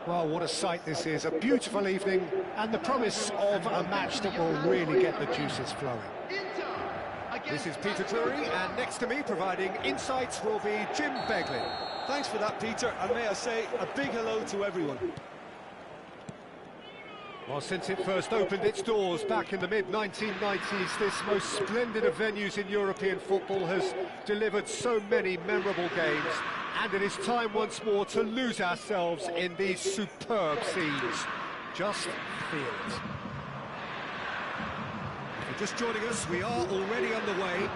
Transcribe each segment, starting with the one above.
Well, what a sight this is. A beautiful evening and the promise of a match that will really get the juices flowing. This is Peter Drury, and next to me providing insights will be Jim Begley. Thanks for that, Peter, and may I say a big hello to everyone. Well, since it first opened its doors back in the mid-1990s, this most splendid of venues in European football has delivered so many memorable games, and it is time once more to lose ourselves in these superb scenes. Just feel it. If you're just joining us, we are already underway.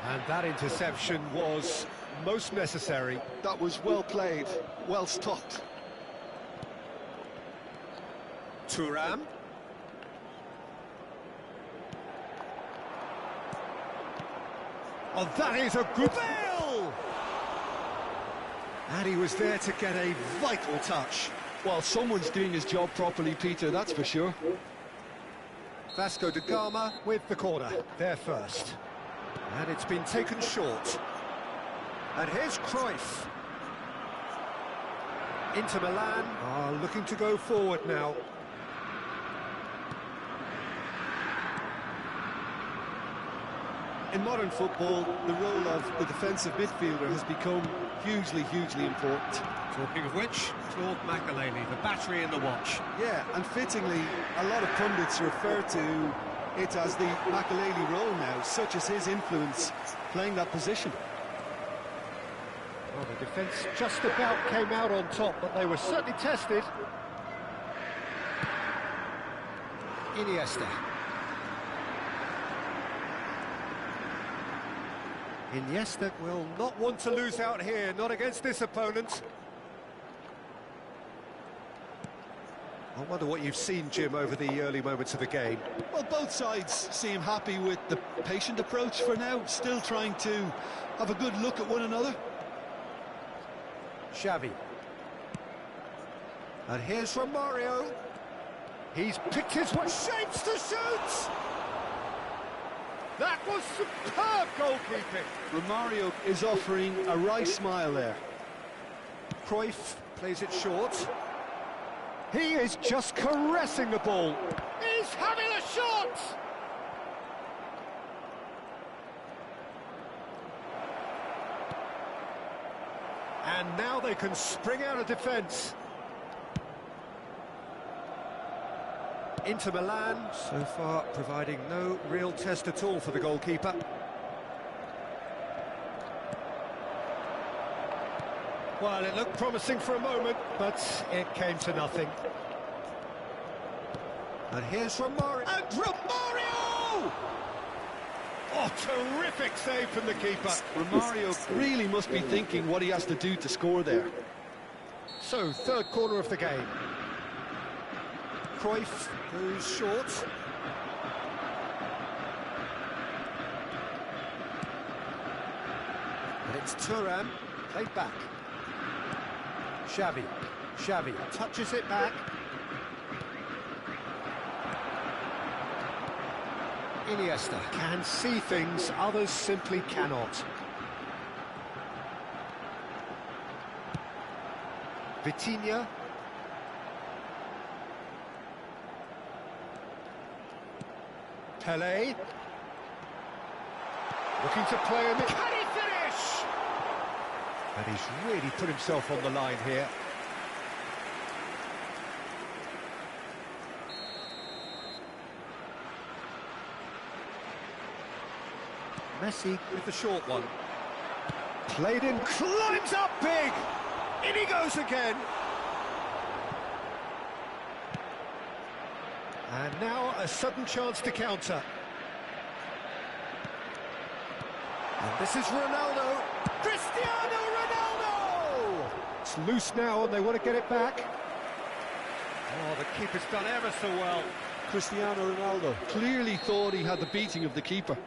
And that interception was most necessary. That was well played, well stopped. Thuram. Oh, that is a good... Bale! And he was there to get a vital touch. Well, someone's doing his job properly, Peter, that's for sure. Vasco da Gama with the corner, there first. And it's been taken short. And here's Cruyff. Inter Milan are looking to go forward now. In modern football, the role of the defensive midfielder has become hugely important. Talking of which, Claude Makelele, the battery in the watch. Yeah, and fittingly, a lot of pundits refer to it as the Makelele role now, such as his influence playing that position. Well, the defence just about came out on top, but they were certainly tested. Iniesta. Iniesta will not want to lose out here, not against this opponent. I wonder what you've seen, Jim, over the early moments of the game. Well, both sides seem happy with the patient approach for now, still trying to have a good look at one another. Xavi. And here's Romario. He's picked his way. Shapes to shoot! That was superb goalkeeping. Romario is offering a wry smile there. Cruyff plays it short. He is just caressing the ball. He's having a shot! And now they can spring out of defence. Inter Milan, so far, providing no real test at all for the goalkeeper. Well, it looked promising for a moment, but it came to nothing. And here's Romario. And Romario! Oh, terrific save from the keeper. Romario really must be thinking what he has to do to score there. So, third corner of the game. Cruyff goes short. And it's Thuram, played back. Xavi touches it back. Iniesta can see things others simply cannot. Vitinha. Pelé. Looking to play in the... Can he finish? And he's really put himself on the line here. Messi with the short one. Played in, climbs up big! In he goes again! And now a sudden chance to counter. And this is Ronaldo. Cristiano Ronaldo! It's loose now and they want to get it back. Oh, the keeper's done ever so well. Cristiano Ronaldo clearly thought he had the beating of the keeper.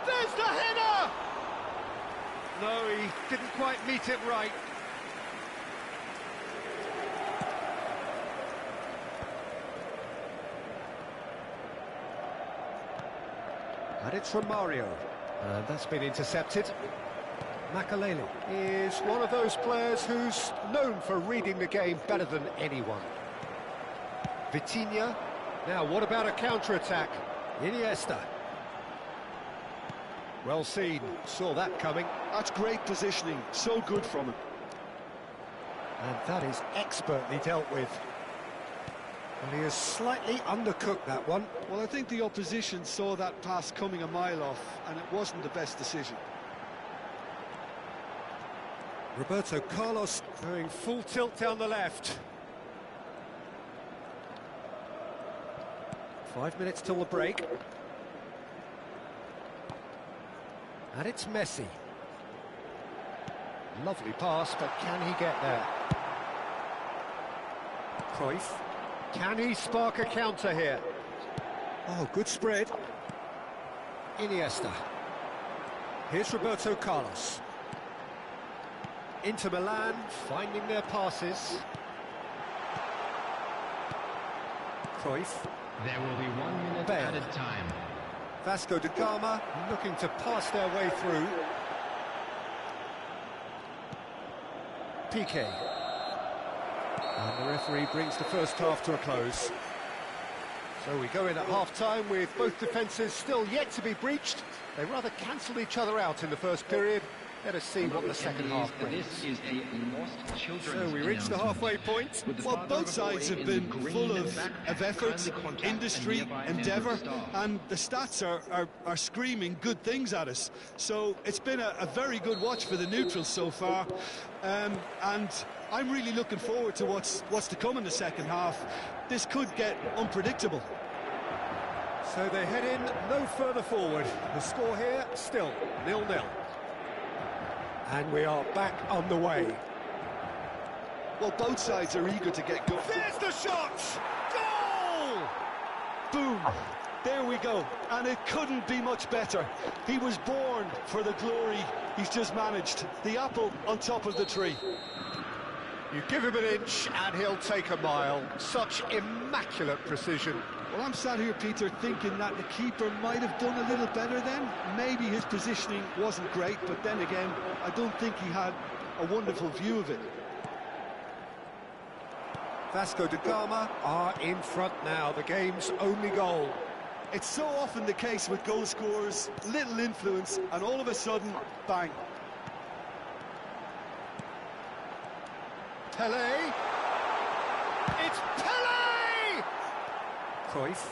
There's the header! No, he didn't quite meet it right. And it's Romario. And that's been intercepted. Makaleli is one of those players who's known for reading the game better than anyone. Vitinha. Now, what about a counter-attack? Iniesta. Well seen, saw that coming. That's great positioning, so good from him. And that is expertly dealt with. And he has slightly undercooked that one. Well, I think the opposition saw that pass coming a mile off, and it wasn't the best decision. Roberto Carlos going full tilt down the left. 5 minutes till the break. And it's Messi. Lovely pass, but can he get there? Cruyff. Can he spark a counter here? Oh, good spread. Iniesta. Here's Roberto Carlos. Inter Milan finding their passes. Cruyff. There will be 1 minute added time. Vasco da Gama looking to pass their way through. Piqué. And the referee brings the first half to a close. So we go in at half-time with both defences still yet to be breached. They rather cancelled each other out in the first period. Let us see what the second half brings. So we reach the halfway point. Well, both sides have been full of effort, industry, endeavour, and the stats are screaming good things at us. So it's been a very good watch for the neutrals so far, and I'm really looking forward to what's to come in the second half. This could get unpredictable. So they head in no further forward. The score here still 0-0. And we are back on the way. Well, both sides are eager to get going. There's the shot! Goal! Boom! There we go. And it couldn't be much better. He was born for the glory he's just managed. The apple on top of the tree. You give him an inch and he'll take a mile. Such immaculate precision. Well, I'm sat here, Peter, thinking that the keeper might have done a little better then. Maybe his positioning wasn't great, but then again, I don't think he had a wonderful view of it. Vasco da Gama are in front now, the game's only goal. It's so often the case with goal scorers, little influence, and all of a sudden, bang. Pelé. It's Pelé! Cruyff.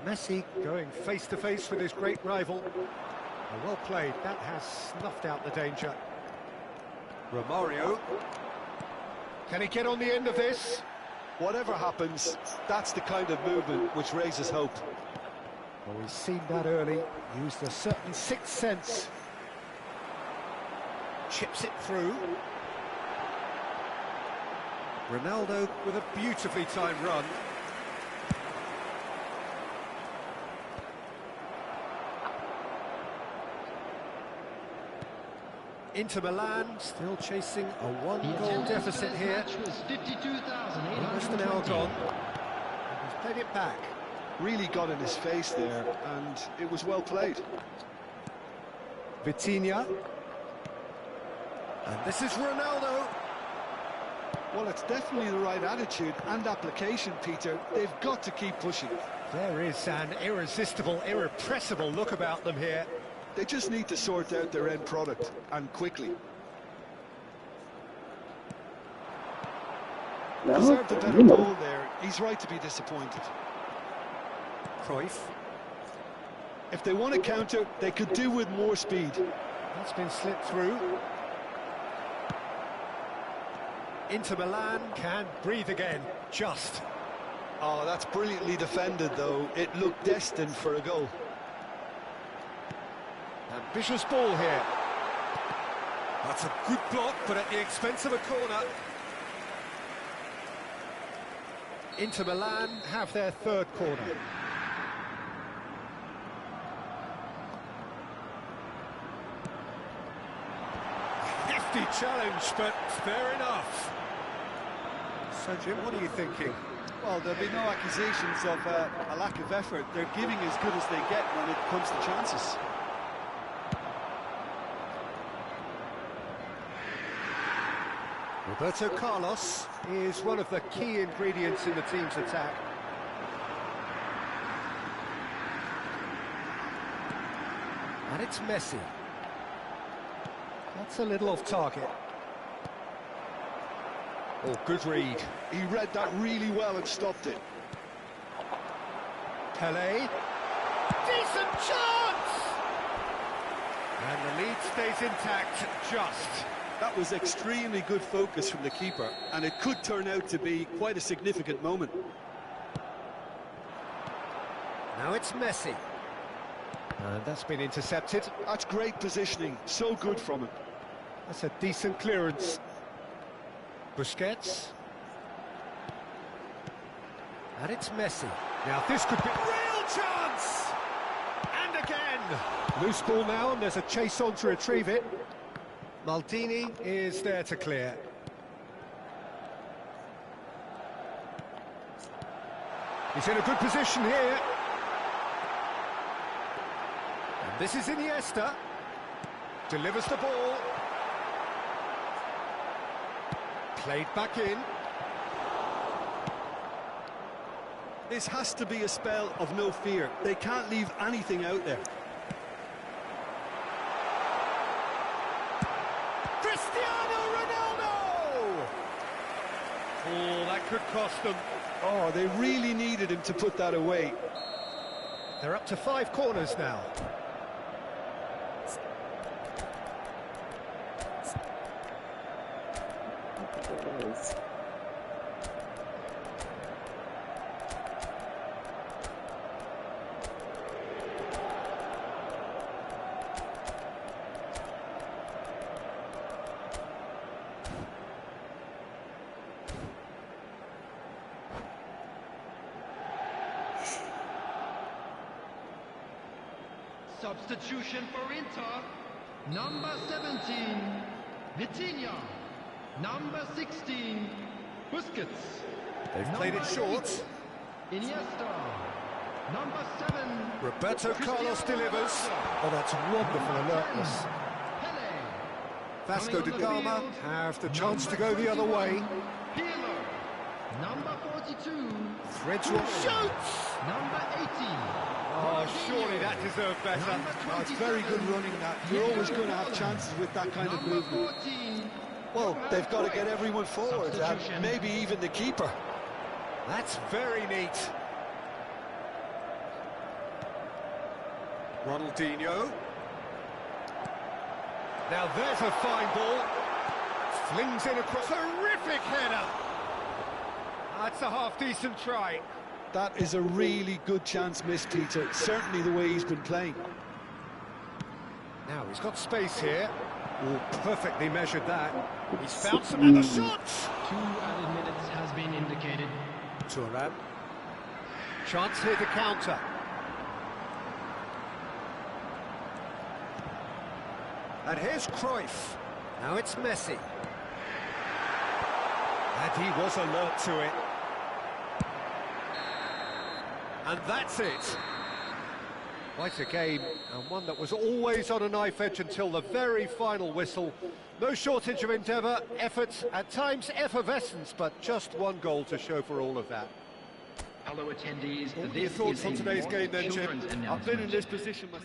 Messi going face-to-face with his great rival. Well played, that has snuffed out the danger. Romario. Can he get on the end of this? Whatever happens, that's the kind of movement which raises hope. Well, we've seen that early, used a certain sixth sense. Chips it through. Ronaldo with a beautifully timed run. Inter Milan still chasing a one-goal deficit here. Almost an hour gone. He's played it back. Really got in his face there, and it was well played. Vitinha. And this is Ronaldo. Well, it's definitely the right attitude and application, Peter. They've got to keep pushing. There is an irresistible, irrepressible look about them here. They just need to sort out their end product, and quickly. Deserved a better goal there. He's right to be disappointed. Cruyff. If they want to counter, they could do with more speed. That's been slipped through. Inter Milan can breathe again, just. Oh, that's brilliantly defended, though. It looked destined for a goal. Ambitious ball here. That's a good block, but at the expense of a corner. Inter Milan have their third corner. Hefty challenge, but fair enough. So, Jim, what are you thinking? Well, there'll be no accusations of a lack of effort. They're giving as good as they get when it comes to chances. Roberto Carlos is one of the key ingredients in the team's attack. And it's Messi. That's a little off target. Oh, good read. He read that really well and stopped it. Pelé. Decent chance! And the lead stays intact, just. That was extremely good focus from the keeper, and it could turn out to be quite a significant moment. Now it's Messi. And that's been intercepted. That's great positioning, so good from him. That's a decent clearance. Busquets. And it's Messi. Now this could be a real chance! And again! Loose ball now, and there's a chase on to retrieve it. Maldini is there to clear. He's in a good position here. And this is Iniesta. Delivers the ball. Played back in. This has to be a spell of no fear. They can't leave anything out there. Cristiano Ronaldo! Oh, that could cost them. Oh, they really needed him to put that away. They're up to 5 corners now. Substitution for Inter. Number 17, Vitinha. Number 16, Busquets. They've played it short. Iniesta. Number 7, Roberto Carlos delivers. Oh, that's wonderful alertness. Pelé. Vasco da Coming on the Gama field, have the chance to go the other way. Pirlo. Number 42, Threads will shoots! number 18. Oh, surely that deserved better. Number Oh, it's very good running, that. You're always going to have chances with that kind of Number movement. 14. Well, they've got to get everyone forward, Substitution. maybe even the keeper. That's very neat. Ronaldinho. Now there's a fine ball. Flings in across. Terrific header. That's a half-decent try. That is a really good chance missed, Peter. Certainly the way he's been playing. Now he's got space here. Oh, perfectly measured that. He's found some other shots. 2 added minutes has been indicated. Thuram. Chance here to counter. And here's Cruyff. Now it's Messi. And he was alert to it. And that's it. Quite a game, and one that was always on a knife edge until the very final whistle. No shortage of endeavour, effort, at times effervescence, but just one goal to show for all of that. Hello attendees, What are your thoughts on today's game then, Jim? I've been in this position myself.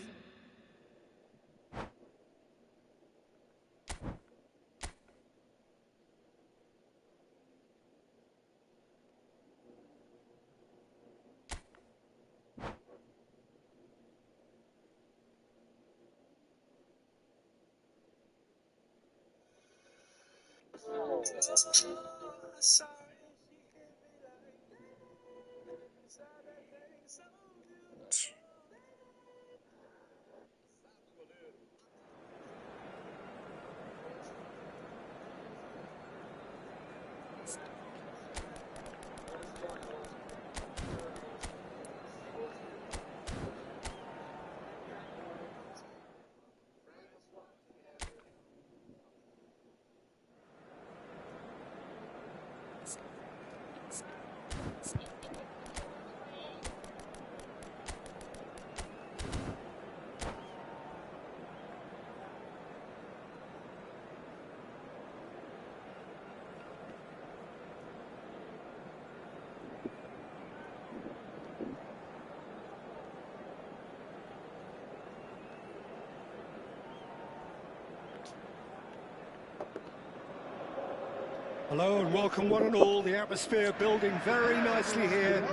Hello and welcome one and all. The atmosphere building very nicely here.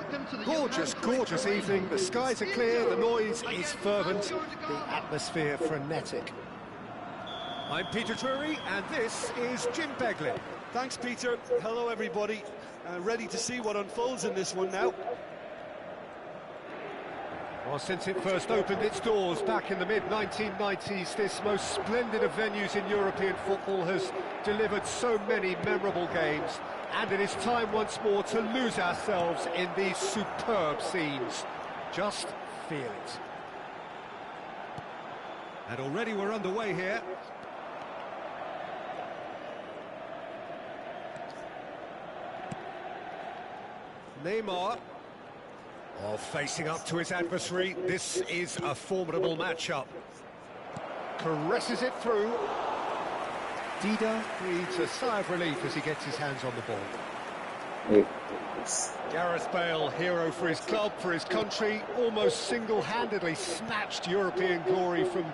Gorgeous, gorgeous evening. The skies are clear, the noise is fervent, the atmosphere frenetic. I'm Peter Drury and this is Jim Begley. Thanks, Peter. Hello, everybody. Ready to see what unfolds in this one now. Well, since it first opened its doors back in the mid-1990s, this most splendid of venues in European football has delivered so many memorable games, and it is time once more to lose ourselves in these superb scenes. Just feel it. And already we're underway here. Neymar. Oh, facing up to his adversary, this is a formidable matchup. Caresses it through. Dida breathes a sigh of relief as he gets his hands on the ball. Gareth Bale, hero for his club, for his country, almost single-handedly snatched European glory from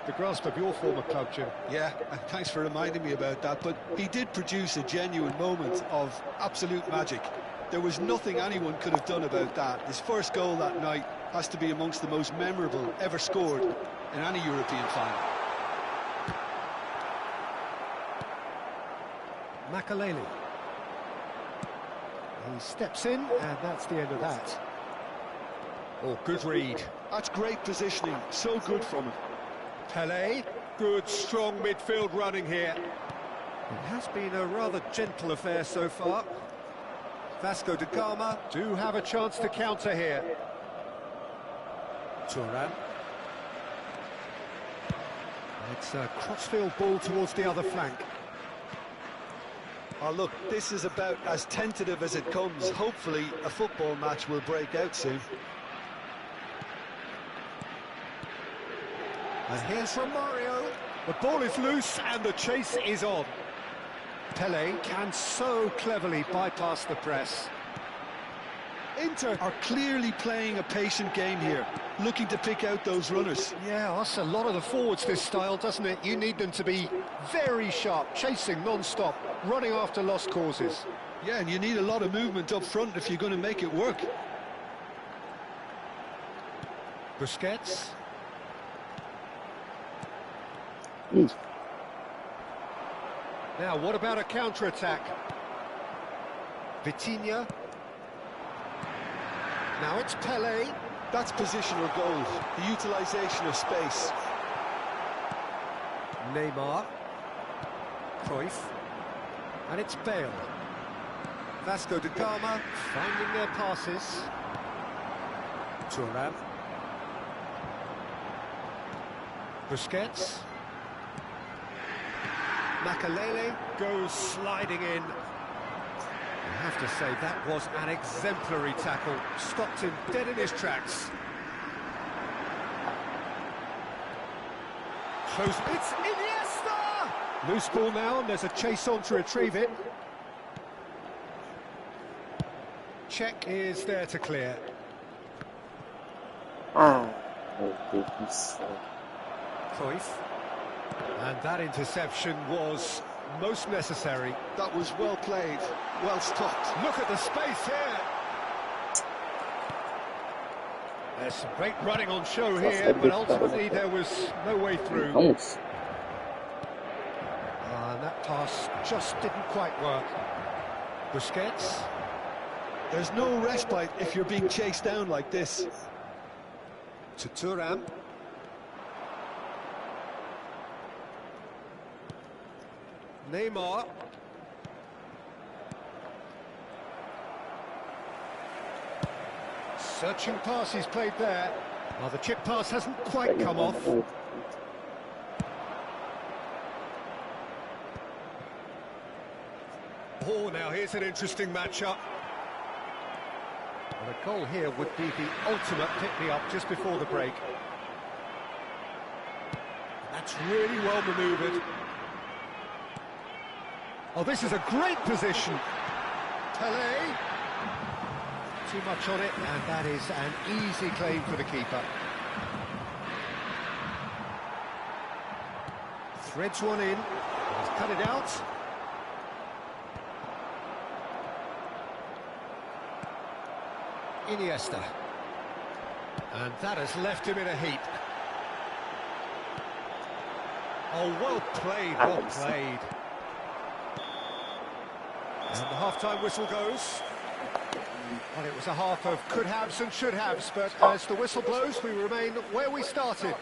the grasp of your former club, Jim. Yeah, thanks for reminding me about that, but he did produce a genuine moment of absolute magic. There was nothing anyone could have done about that. His first goal that night has to be amongst the most memorable ever scored in any European final. Makaleli. He steps in, and that's the end of that. Oh, good read. That's great positioning, so good from him. Pelé, good, strong midfield running here. It has been a rather gentle affair so far. Vasco da Gama do have a chance to counter here. Thuram. It's a crossfield ball towards the other flank. Oh, look, this is about as tentative as it comes. Hopefully, a football match will break out soon. And here's Romario. The ball is loose and the chase is on. Pelé can so cleverly bypass the press. Inter are clearly playing a patient game here, looking to pick out those runners. Yeah, that's a lot of the forwards, this style, doesn't it? You need them to be very sharp, chasing non-stop, running after lost causes. Yeah, and you need a lot of movement up front if you're going to make it work. Busquets. Now, what about a counter-attack? Vitinha. Now it's Pelé. That's positional goals, the utilisation of space. Neymar. Cruyff. And it's Bale. Vasco da Gama finding their passes. Thuram. Busquets. Makaleli goes sliding in. I have to say, that was an exemplary tackle. Stopped him dead in his tracks. Close. It's Iniesta! Loose ball now, and there's a chase on to retrieve it. Check is there to clear. Cruyff. And that interception was most necessary. That was well played, well stopped. Look at the space here. There's some great running on show here, but ultimately there was no way through. And that pass just didn't quite work. Busquets. There's no respite if you're being chased down like this. To Thuram. Neymar. Searching pass he's played there. Well, the chip pass hasn't quite come off. Oh, now here's an interesting matchup. Well, a goal here would be the ultimate pick-me-up just before the break. That's really well manoeuvred. Oh, this is a great position. Pelé. Too much on it, and that is an easy claim for the keeper. Threads one in. He's cut it out. Iniesta. And that has left him in a heap. Oh, well played, well played. And the half-time whistle goes. Well, it was a half of could-haves and should-haves, but as the whistle blows, we remain where we started.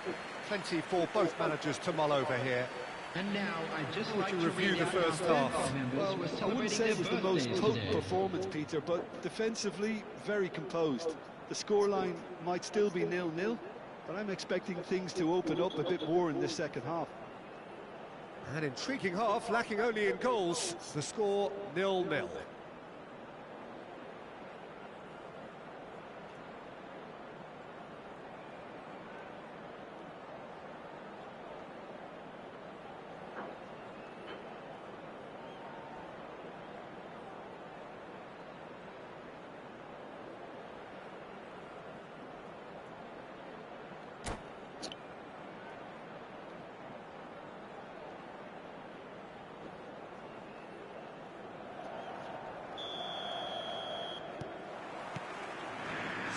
Plenty for both managers to mull over here. And now I'd just like to review the first half. Well, I wouldn't say it was the most potent performance, Peter, but defensively, very composed. The scoreline might still be 0-0, but I'm expecting things to open up a bit more in this second half. An intriguing half, lacking only in goals. The score 0-0.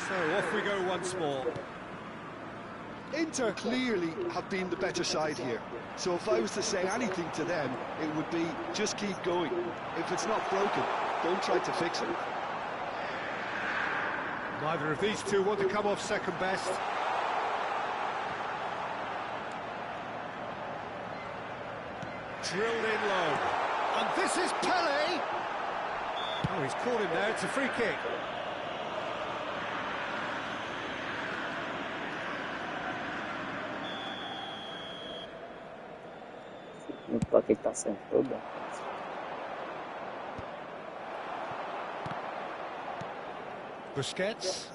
So off we go once more. Inter clearly have been the better side here. So if I was to say anything to them, it would be just keep going. If it's not broken, don't try to fix it. Neither of these two want to come off second best. Drilled in low. And this is Pele! Oh, he's caught him there, it's a free kick. Para que ele tá certo, toda. Busquets.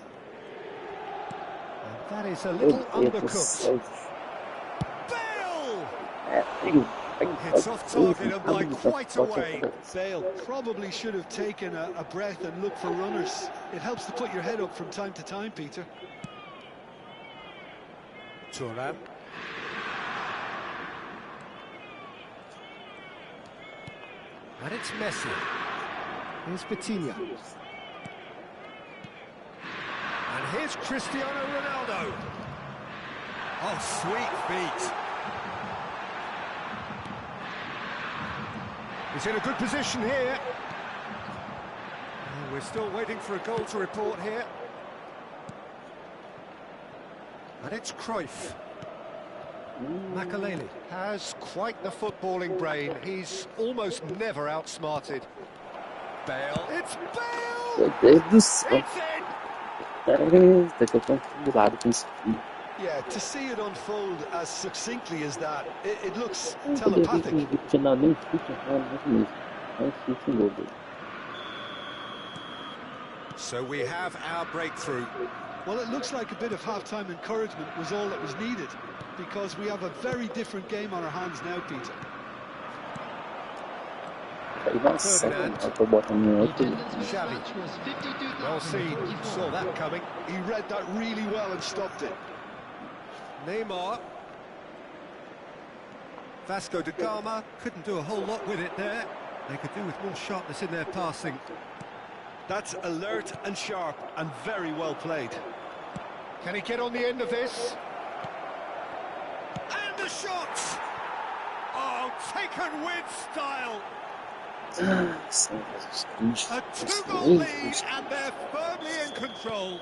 And that is a little undercooked. Bale! It's off target and by quite a way. Bale probably should have taken a breath and looked for runners. It helps to put your head up from time to time, Peter. Thuram. And it's Messi. Here's Vitinha. And here's Cristiano Ronaldo. Oh, sweet feet. He's in a good position here. Oh, we're still waiting for a goal to report here. And it's Cruyff. Makaleli has quite the footballing brain. He's almost never outsmarted. Bale. It's Bale! Meu Deus do céu. It's in! Eita, que eu tô do lado com isso. Yeah, to see it unfold as succinctly as that, it looks Eu poderia telepathic. finalmente mesmo. É difícil, meu Deus. So we have our breakthrough. Well, it looks like a bit of half-time encouragement was all that was needed, because we have a very different game on our hands now, Peter. Nossa, eu tô botando no outro. Xavi. Well seen, saw that coming. He read that really well and stopped it. Neymar. Vasco da Gama couldn't do a whole lot with it there. They could do with more sharpness in their passing. That's alert and sharp and very well played. Can he get on the end of this? And the shot! Oh, taken with style! A two-goal lead and they're firmly in control.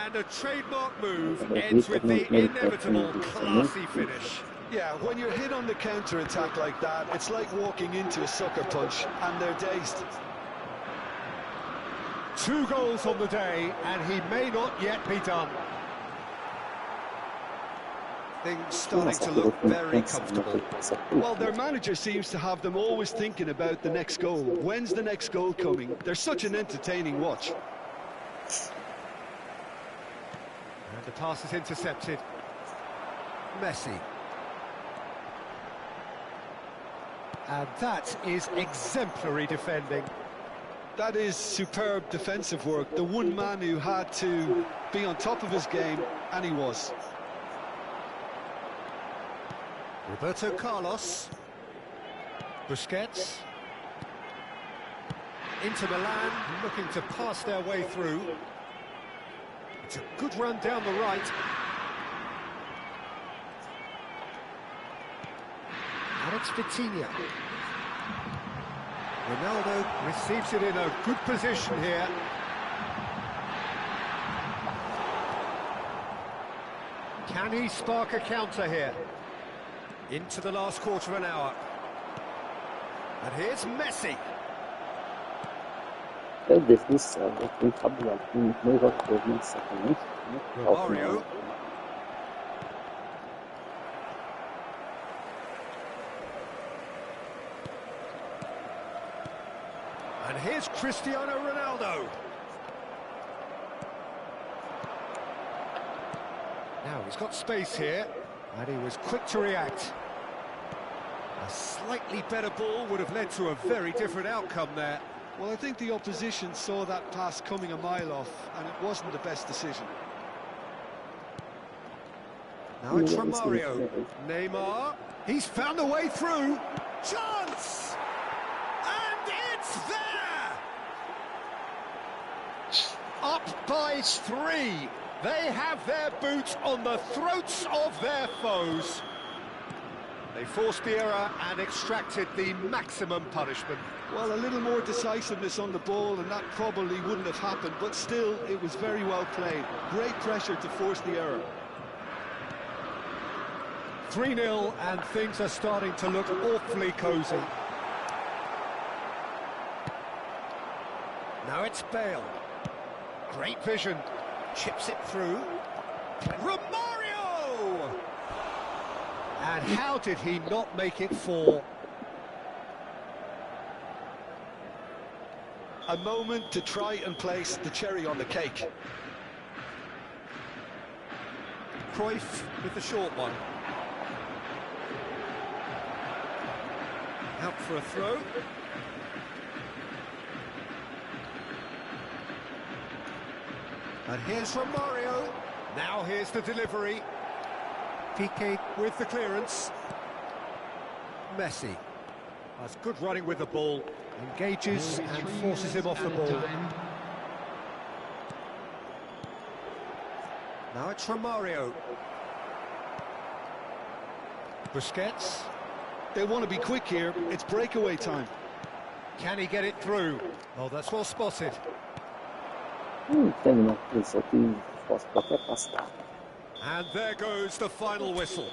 And a trademark move ends with the inevitable classy finish. Yeah, when you're hit on the counter-attack like that, it's like walking into a sucker punch and they're dazed. 2 goals on the day, and he may not yet be done. Things starting to look very comfortable. Well, their manager seems to have them always thinking about the next goal. When's the next goal coming? They're such an entertaining watch. And the pass is intercepted. Messi. And that is exemplary defending. That is superb defensive work. The one man who had to be on top of his game, and he was. Roberto Carlos. Busquets. Inter Milan looking to pass their way through. It's a good run down the right. Alex Vitinha. Ronaldo receives it in a good position here. Can he spark a counter here? Into the last quarter of an hour. And here's Messi. Romario. And here's Cristiano Ronaldo. Now he's got space here, and he was quick to react. A slightly better ball would have led to a very different outcome there. Well, I think the opposition saw that pass coming a mile off, and it wasn't the best decision. Now it's Romario. Neymar. He's found a way through. Chance! And it's there! Up by 3. They have their boot on the throats of their foes. They forced the error and extracted the maximum punishment. Well, a little more decisiveness on the ball and that probably wouldn't have happened, but still, it was very well played. Great pressure to force the error. 3-0 and things are starting to look awfully cosy. Now it's Bale. Great vision. Chips it through. Romario! And how did he not make it 4? A moment to try and place the cherry on the cake. Cruyff with the short one. Out for a throw. And here's Romario. Now here's the delivery. Piqué with the clearance. Messi has good running with the ball. Engages and forces him off the ball. Now it's Romario. Busquets. They want to be quick here. It's breakaway time. Can he get it through? Oh, that's well spotted. Tem uma coisa que posso até passar. And there goes the final whistle.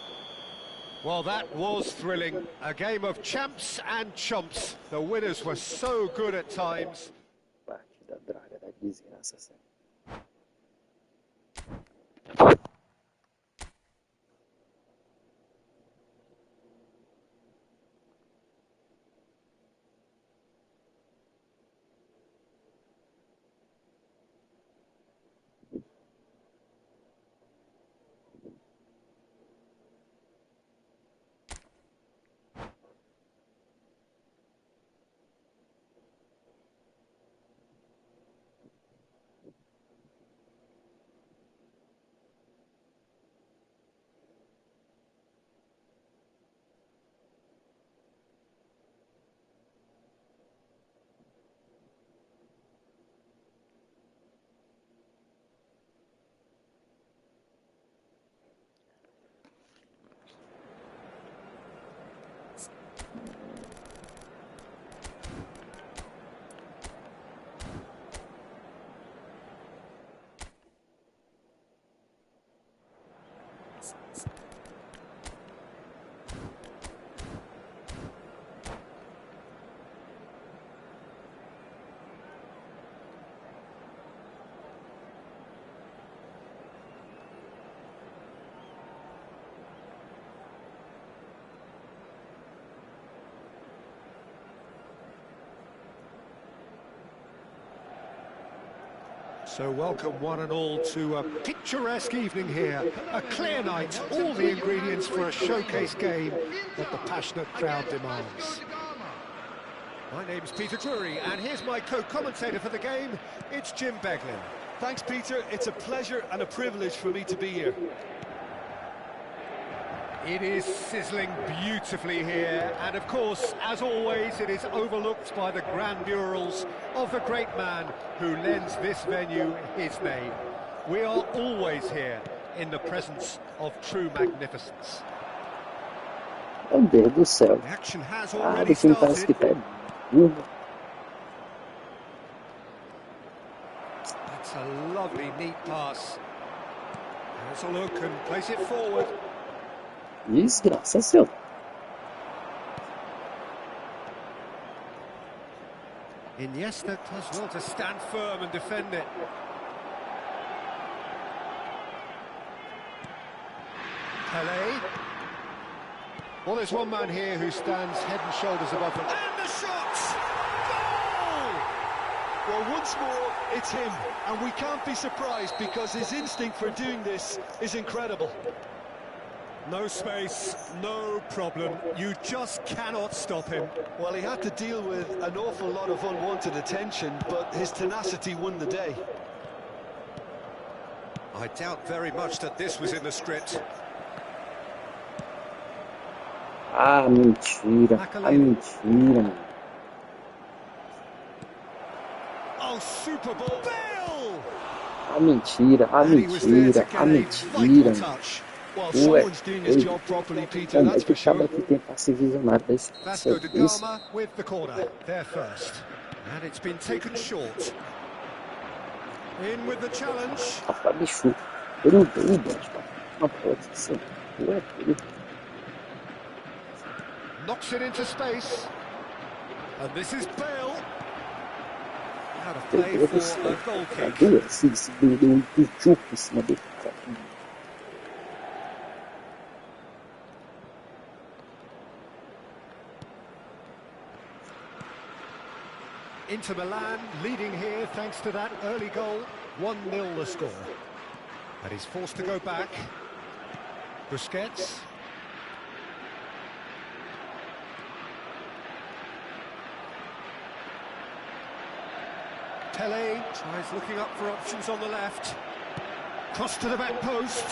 Well, that was thrilling. A game of champs and chumps. The winners were so good at times. Partida draga da desgraça, sério. So welcome one and all to a picturesque evening here. A clear night, all the ingredients for a showcase game that the passionate crowd demands. My name's Peter Drury, and here's my co-commentator for the game. It's Jim Beglin. Thanks, Peter. It's a pleasure and a privilege for me to be here. It is sizzling beautifully here, and of course, as always, it is overlooked by the grand murals of the great man who lends this venue his name. We are always here in the presence of true magnificence. Meu Deus do céu. The action has Ah, already o time parece que started. tá burro. That's a lovely, neat pass. Let's a look and place it forward. Desgraça, seu. Iniesta does well to stand firm and defend it. Pelé. Well, there's one man here who stands head and shoulders above them. And the shot! Goal! Well, once more, it's him, and we can't be surprised because his instinct for doing this is incredible. No space, no problem. You just cannot stop him. Well, he had to deal with an awful lot of unwanted attention, but his tenacity won the day. I doubt very much that this was in the script. Ah, mentira. Ah, mentira, mano. Oh, Super Bowl! Bale! Ah, mentira. Ah, And he was there to mentira. get Ah, a mentira. vital touch. Well, Ué, someone's doing his ei. job properly, Peter, Como é that's que for acaba sure. que tem passe visionário desse Vasco da isso? Gama with the corner, there first. And it's been taken short. In with the challenge. Rapaz, bicho. Eu não tenho ideia, cara. Não pode ser. Ué, ele... Knocks it into space. And this is Bale. Out of play Deus do for céu. a goal kick. Cadê esse deu um tchutchuco em cima dele, cara? Inter Milan leading here thanks to that early goal. 1-0 the score. And he's forced to go back. Busquets. Pelé tries looking up for options on the left. Cross to the back post.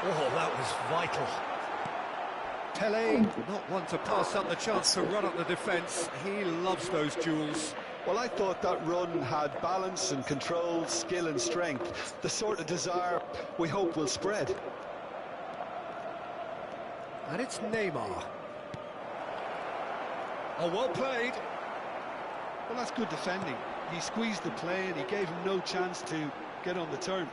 Oh, that was vital. Pelé, not one to pass up the chance to run up the defence. He loves those duels. Well, I thought that run had balance and control, skill and strength. The sort of desire we hope will spread. And it's Neymar. Oh, well played. Well, that's good defending. He squeezed the play and he gave him no chance to get on the turn.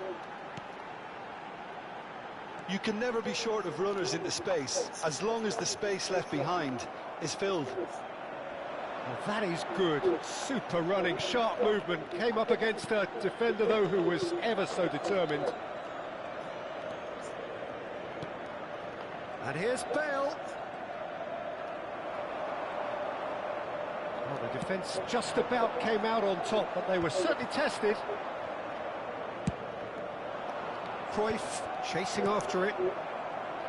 You can never be short of runners into space, as long as the space left behind is filled. Well, that is good. Super running, sharp movement. Came up against a defender, though, who was ever so determined. And here's Bale. Well, the defence just about came out on top, but they were certainly tested. Cruyff chasing after it.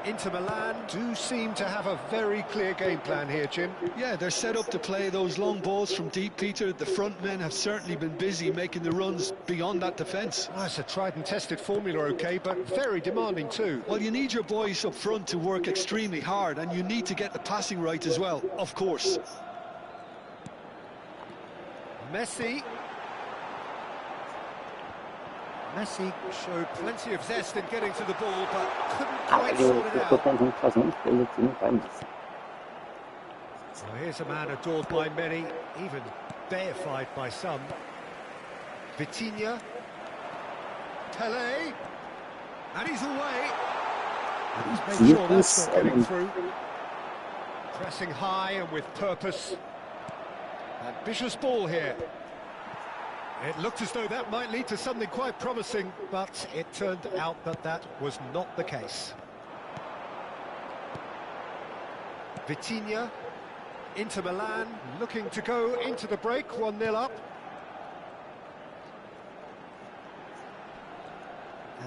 Inter Milan do seem to have a very clear game plan here, Jim. Yeah, they're set up to play those long balls from deep, Peter. The front men have certainly been busy making the runs beyond that defence. Well, it's a tried and tested formula, OK, but very demanding too. Well, you need your boys up front to work extremely hard, and you need to get the passing right as well, of course. Messi showed plenty of zest in getting to the ball, but couldn't quite sort it Eu tô out. tentando fazer uma coisa aqui, não vai mais. So here's a man adored by many, even deified by some. Vitinha. Pelé. And he's away. And he's made sure that's not getting through. Pressing high and with purpose. Ambitious ball here. It looked as though that might lead to something quite promising, but it turned out that that was not the case. Vitinha, Inter Milan, looking to go into the break, 1-0 up.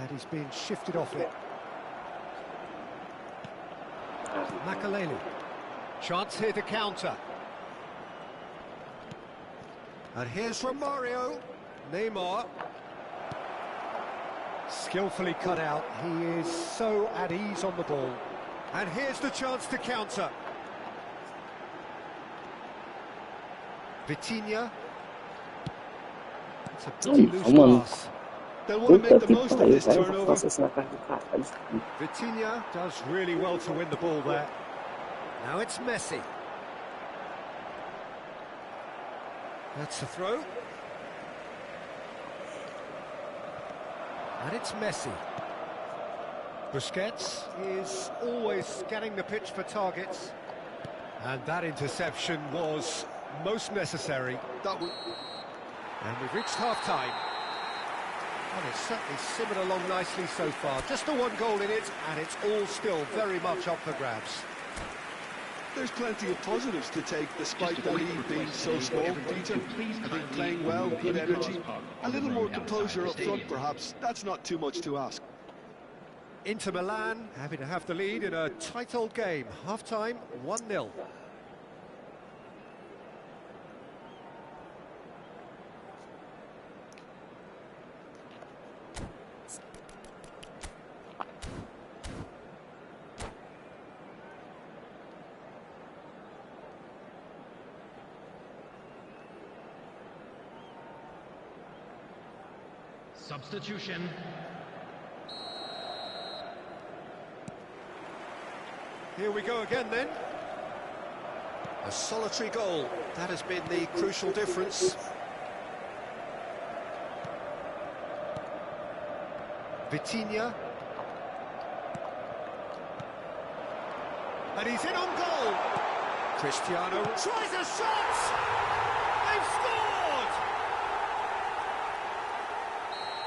And he's being shifted off it. Makaleli. Chance here to counter. And here's Romario. Neymar. Skillfully cut out. He is so at ease on the ball. And here's the chance to counter. Vitinha. It's a pretty loose pass. They'll want to make the most of this turnover. Vitinha does really well to win the ball there. Now it's Messi. That's the throw. And it's Messi. Busquets is always scanning the pitch for targets. And that interception was most necessary. And we've reached half-time. And it's certainly simmered along nicely so far. Just the one goal in it, and it's all still very much up for grabs. There's plenty of positives to take despite the lead being so small, Peter. I think playing well, good energy, a little more composure up front perhaps. That's not too much to ask. Inter Milan happy to have the lead in a tight old game. Half-time, 1-0. Substitution. Here we go again then. A solitary goal. That has been the crucial difference. Vitinha. And he's in on goal. Cristiano tries a shot. They've scored!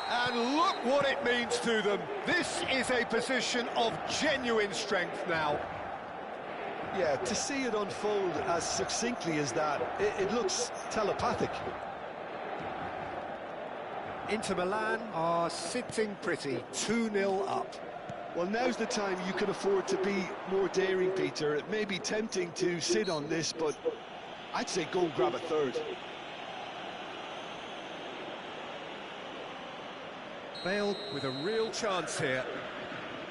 And look what it means to them. This is a position of genuine strength now. Yeah, to see it unfold as succinctly as that, it looks telepathic. Inter Milan are sitting pretty, 2-0 up. Well, now's the time you can afford to be more daring, Peter. It may be tempting to sit on this, but I'd say go and grab a third. Bale with a real chance here.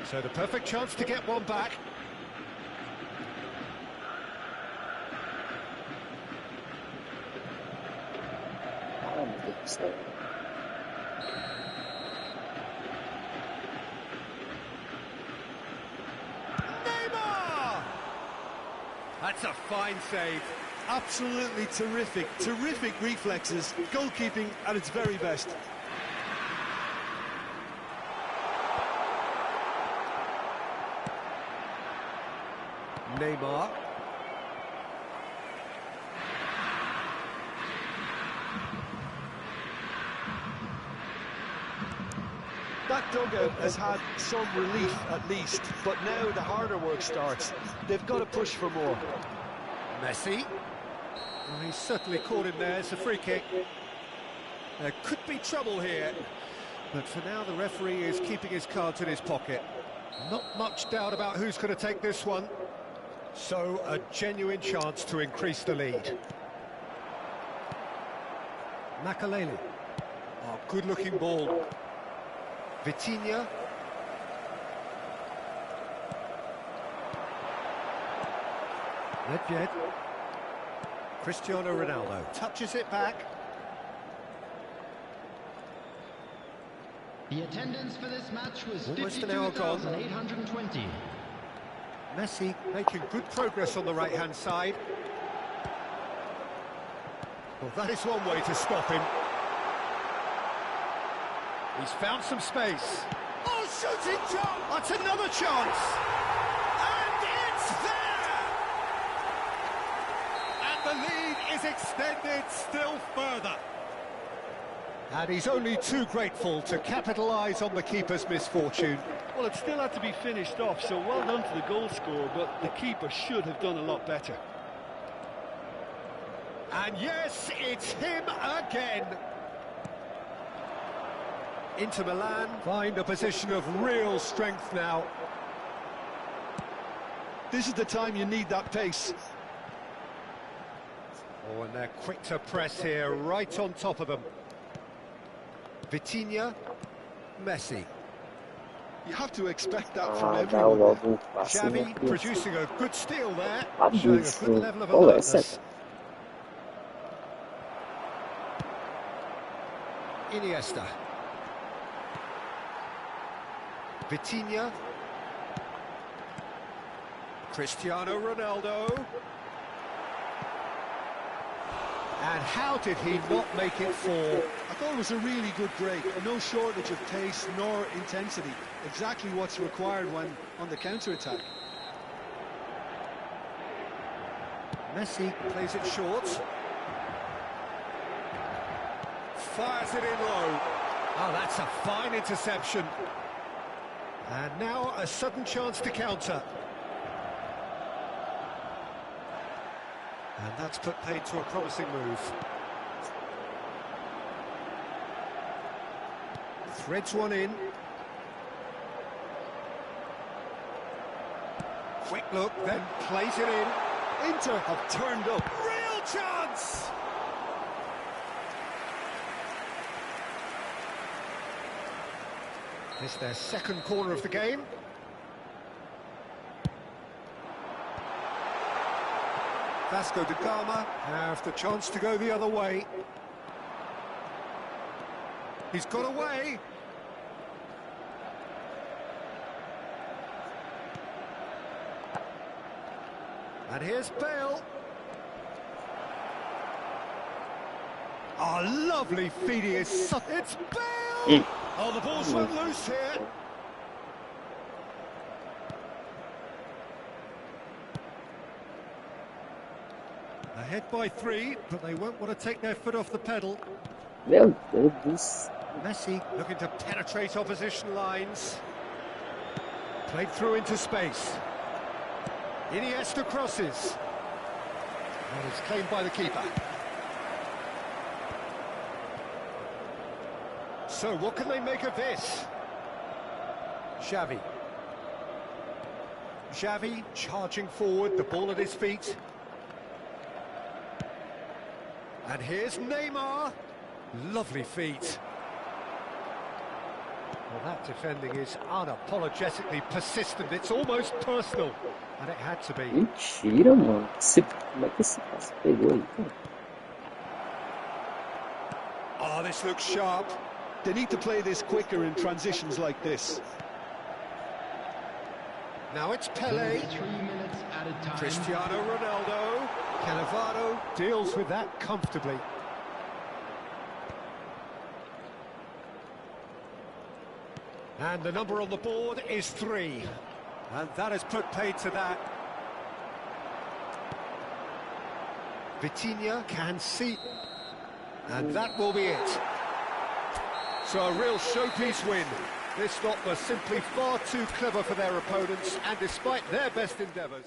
So the perfect chance to get one back. Neymar! That's a fine save. Absolutely terrific, terrific reflexes. Goalkeeping at its very best. Neymar. That dugout has had some relief at least, but now the harder work starts. They've got to push for more. Messi. Well, he's certainly caught him there. It's a free kick. There could be trouble here, but for now the referee is keeping his cards in his pocket. Not much doubt about who's going to take this one. So a genuine chance to increase the lead. Makalele. Oh, good-looking ball. Vitinha. Nedved. Cristiano Ronaldo touches it back. The attendance for this match was Almost an hour gone. 52,820. Messi making good progress on the right-hand side. Well, that is one way to stop him. He's found some space. Oh, shooting chance! That's another chance! And it's there! And the lead is extended still further. And he's only too grateful to capitalise on the keeper's misfortune. Well, it still had to be finished off, so well done to the goal scorer, but the keeper should have done a lot better. And yes, it's him again. Inter Milan find a position of real strength now. This is the time you need that pace. Oh, and they're quick to press here, right on top of them. Vitinha, Messi. You have to expect that from Dá everyone. logo um passe e Xavi producing a good steal there, showing a good absurdo. level of Qual é essa? alertness. Iniesta. Vitinha. Cristiano Ronaldo. And how did he not make it fall? I thought it was a really good break. No shortage of pace nor intensity. Exactly what's required when on the counter-attack. Messi plays it short. Fires it in low. Oh, that's a fine interception. And now a sudden chance to counter. And that's put paid to a promising move. Threads one in. Quick look, then plays it in. Inter have turned up. Real chance! It's their second corner of the game. Vasco da Gama have the chance to go the other way. He's got away. And here's Bale. Oh, lovely feed he is. It's Bale! Oh, the ball's run loose here. Ahead by 3, but they won't want to take their foot off the pedal. Meu Deus. Messi looking to penetrate opposition lines. Played through into space. Iniesta crosses. And it's claimed by the keeper. So what can they make of this? Xavi. Xavi charging forward, the ball at his feet. And here's Neymar. Lovely feet. Well, that defending is unapologetically persistent. It's almost personal. And it had to be. Mentira, mano. Como é que esse passe pegou aí, cara? Oh, this looks sharp. They need to play this quicker in transitions like this. Now it's Pele. 3 minutes at a time. Cristiano Ronaldo. Cannavaro deals with that comfortably. And the number on the board is 3. And that has put paid to that. Vitinha can see. And that will be it. So a real showpiece win. This lot was simply far too clever for their opponents, and despite their best endeavours.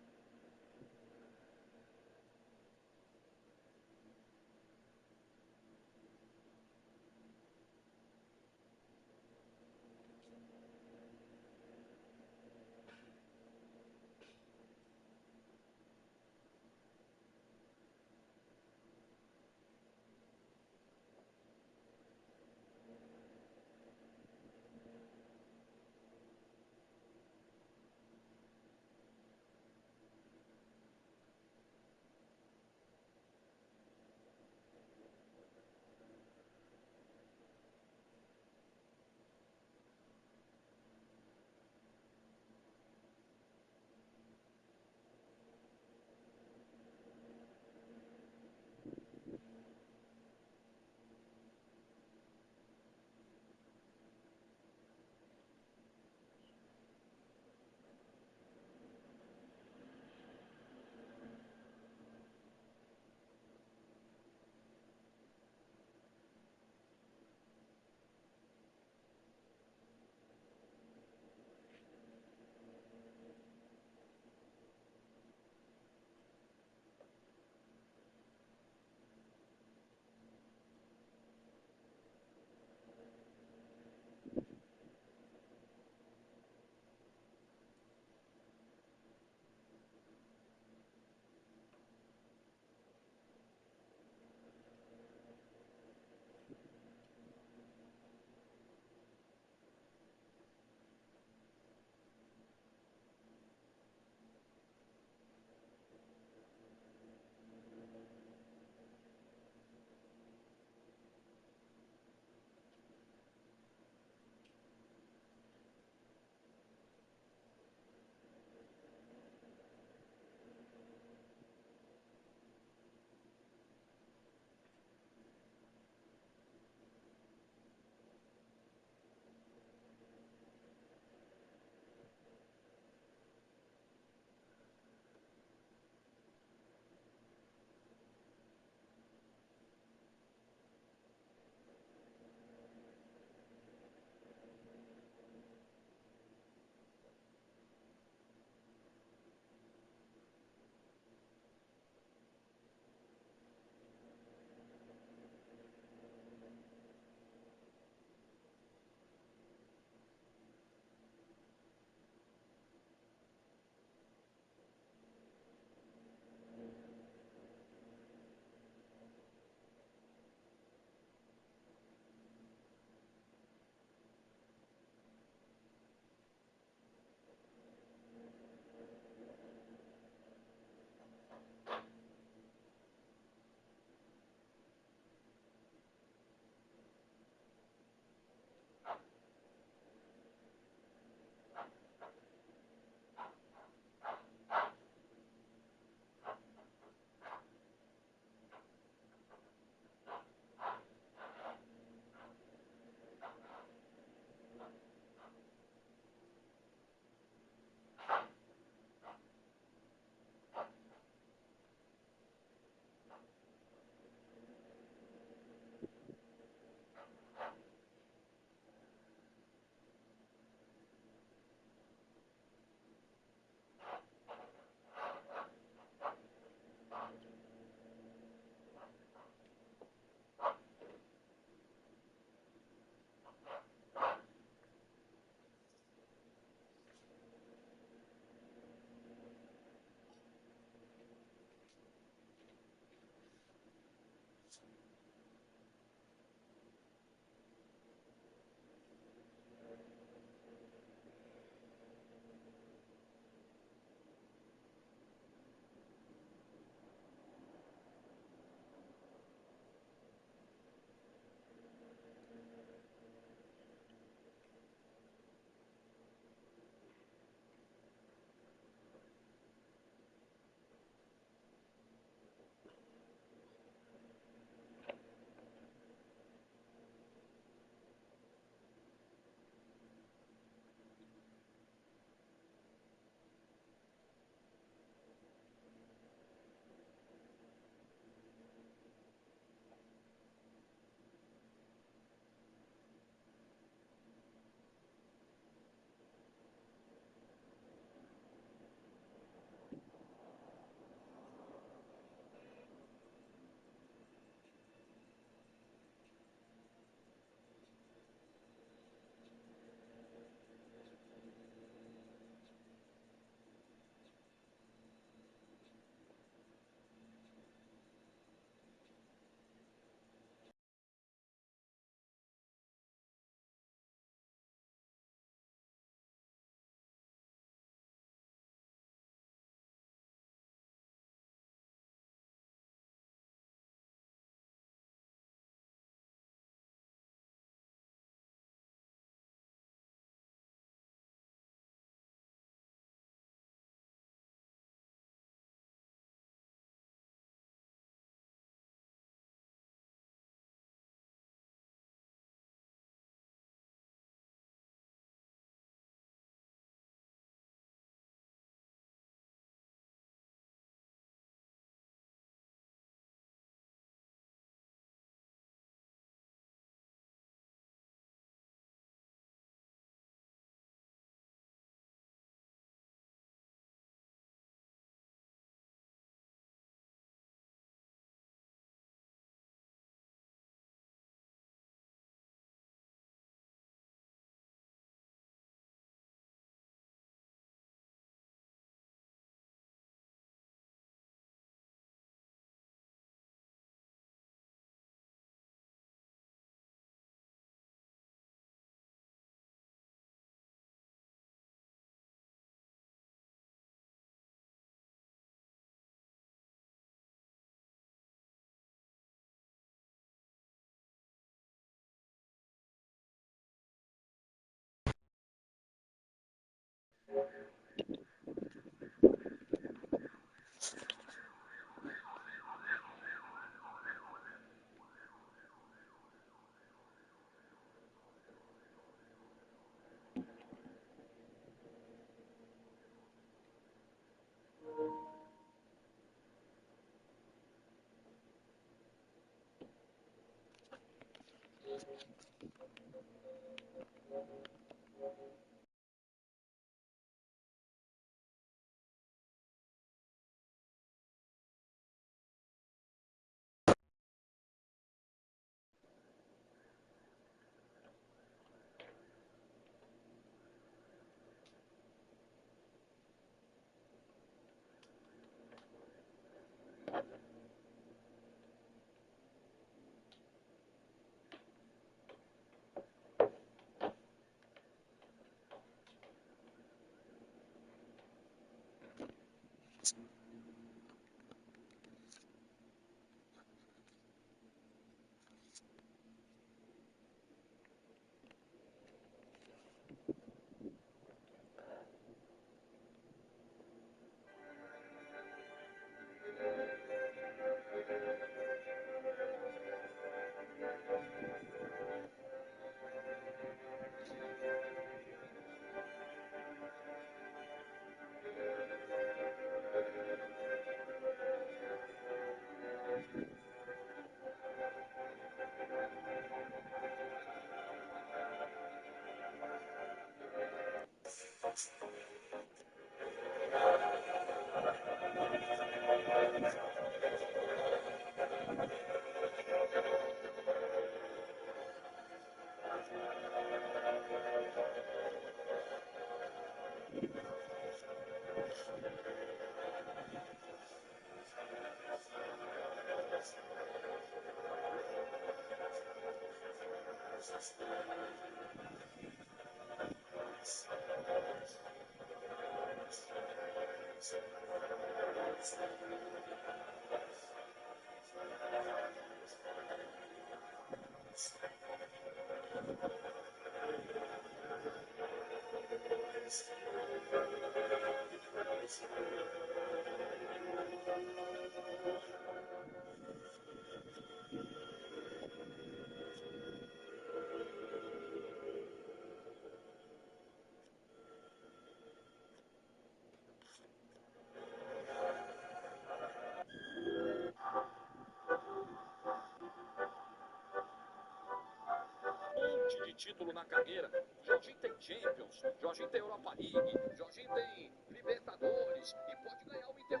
De título na carreira. Jorginho tem Champions, Jorginho tem Europa League, Jorginho tem Libertadores e pode ganhar o Inter.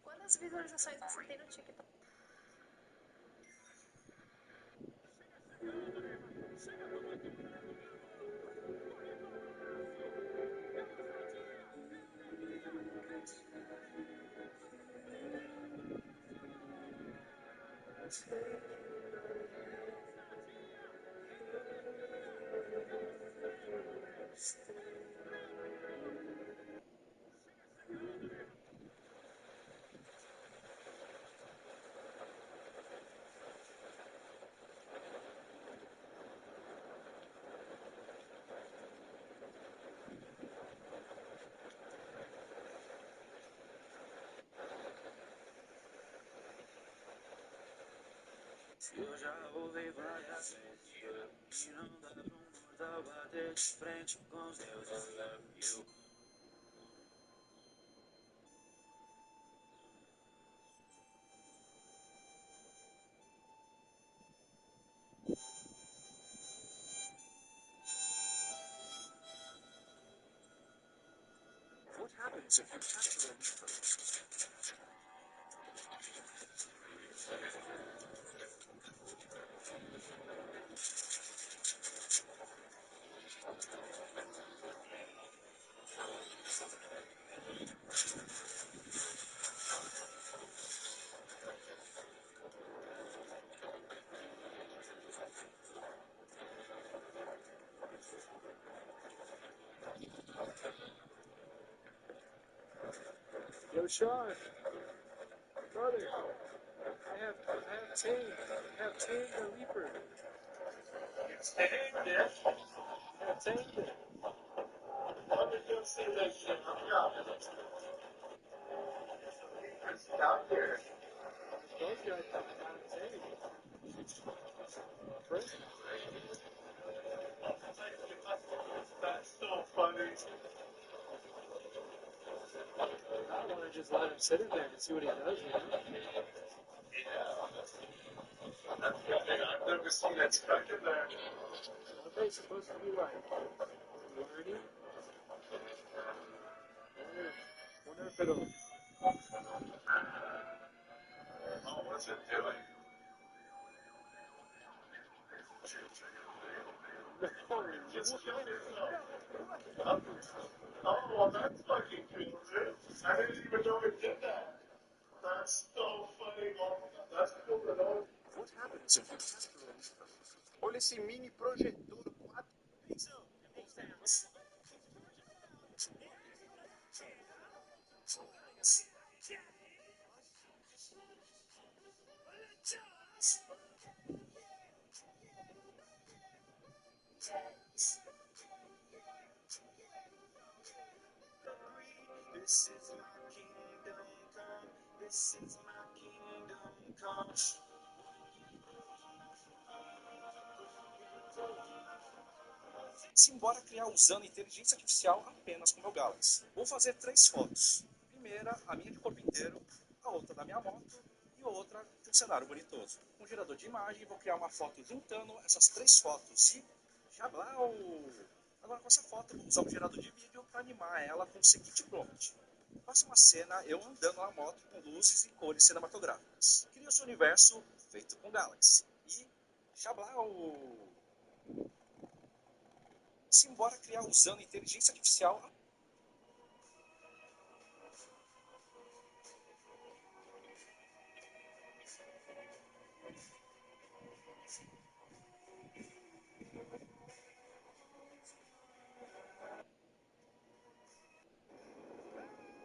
Quantas visualizações você tem no TikTok? Eu já ouvi várias vezes e não dá pra um mortal bater de frente com os deuses. Love you. What happens if you capture a leper? Yo, Sean, brother, I have tamed the leaper. It's tamed it. I have tamed it. How did you see that shit? It's down here. I told you I have tamed it. Frick. sit in there and see what he does, you know? I've never seen it stuck in there. What are they supposed to be like? Learning? Wonder if it'll... Oh, what's it doing? Just killed yourself. Oh, well, that's fucking cool, dude. I didn't even know it did that. That's so funny. Oh, that's cool to know. What happens if you capture a... Olha esse mini projetor 4. This is my kingdom come. This is my kingdom come. Simbora criar usando inteligência artificial apenas com o meu Galaxy. Vou fazer 3 fotos. Primeira, a minha de corpo inteiro, a outra da minha moto e outra de um cenário bonitoso. Com um gerador de imagem, vou criar uma foto juntando essas 3 fotos e jablau! Agora com essa foto, vou usar um gerador de vídeo para animar ela com o seguinte prompt. Faça uma cena eu andando na moto com luzes e cores cinematográficas. Cria o seu universo feito com Galaxy. E jablau! Simbora criar usando inteligência artificial.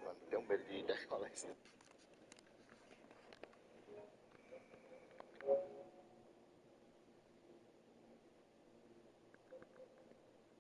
Mano, tem medo de ir da escola.